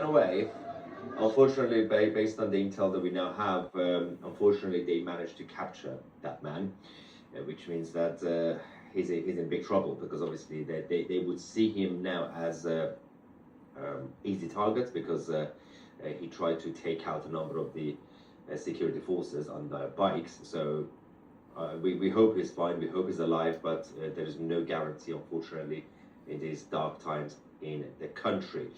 Away. Unfortunately, based on the intel that we now have, unfortunately, they managed to capture that man, which means that he's in big trouble because obviously they would see him now as easy target because he tried to take out a number of the security forces on the bikes. So we hope he's fine, we hope he's alive, but there is no guarantee, unfortunately, in these dark times in the country.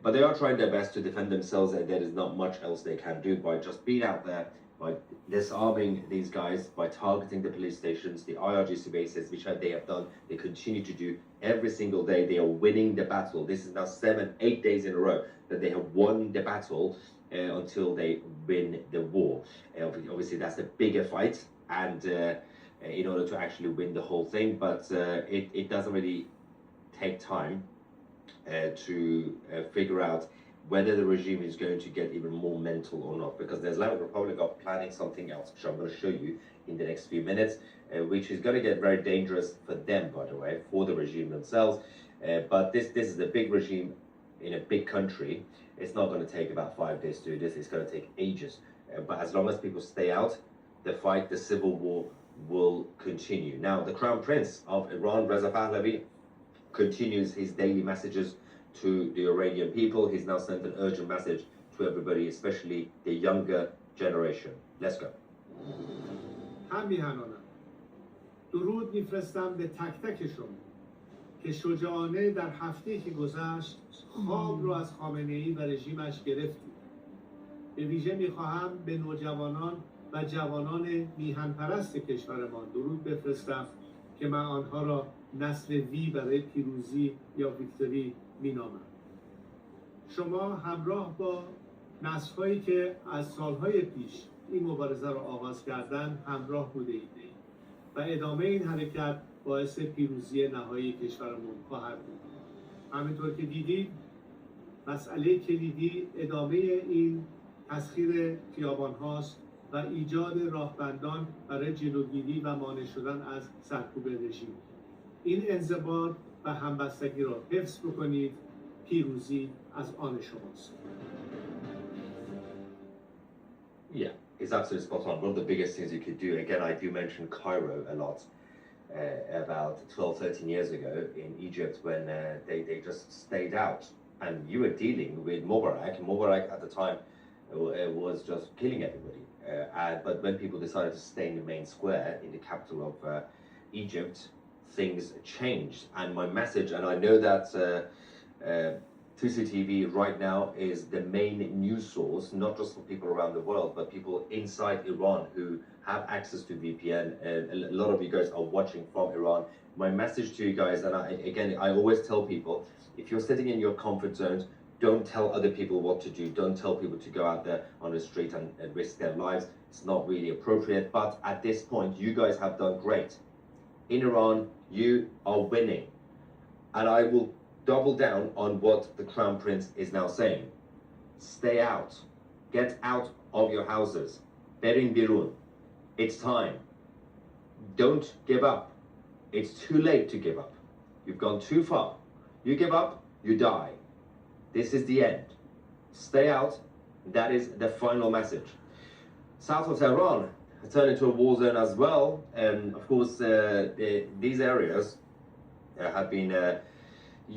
But they are trying their best to defend themselves, and there is not much else they can do by just being out there, by disarming these guys, by targeting the police stations, the IRGC bases, which they have done. They continue to do every single day. They are winning the battle. This is now 7-8 days in a row that they have won the battle until they win the war. Obviously, that's a bigger fight, and in order to actually win the whole thing, but it doesn't really take time to figure out whether the regime is going to get even more mental or not, because the Islamic Republic are planning something else, which I'm going to show you in the next few minutes, which is going to get very dangerous for them, by the way, for the regime themselves. But this is a big regime in a big country. It's not going to take about 5 days to do this. It's going to take ages. But as long as people stay out, the fight, the civil war, will continue. Now, the Crown Prince of Iran, Reza Pahlavi, continues his daily messages to the Iranian people. He's now sent an urgent message to everybody, especially the younger generation. Let's go. همیهنانم درود میفرستم به تک تک شما که شجاعانه در هفته که گذشت خواب رو از خامنه‌ای و رژیمش گرفتید. به ویژه میخواهم به نوجوانان و جوانان میهن پرست کشورمان درود بفرستم که من آنها را نسل وی برای پیروزی یا ویکتوری مینامم. شما همراه با نسل‌هایی که از سالهای پیش این مبارزه را آغاز کردند همراه بوده اید و ادامه این حرکت باعث پیروزی نهایی کشورمون خواهد بود. همینطور که دیدید مسئله کلیدی ادامه این تسخیر خیابان هاست و ایجاد راهبندان برای جلوگیری و مانع شدن از سرکوب رژیم. این انضباط و همبستگی را حفظ بکنید. پیروزی از آن شماست. Yeah, it's absolutely spot on. One of the biggest things you could do, again, I do mention Cairo a lot, about 12, 13 years ago in Egypt when they just stayed out. And you were dealing with Mubarak. Mubarak at the time was just killing everybody. But when people decided to stay in the main square in the capital of Egypt, things changed. And my message, and I know that Tusi TV right now is the main news source, not just for people around the world, but people inside Iran who have access to VPN. A lot of you guys are watching from Iran. My message to you guys, and I always tell people, if you're sitting in your comfort zones, don't tell other people what to do. Don't tell people to go out there on the street and risk their lives. It's not really appropriate. But at this point, you guys have done great. In Iran, you are winning. And I will double down on what the Crown Prince is now saying. Stay out. Get out of your houses. Berin birun. It's time. Don't give up. It's too late to give up. You've gone too far. You give up, you die. This is the end. Stay out. That is the final message. South of Tehran turned into a war zone as well. And of course, these areas have been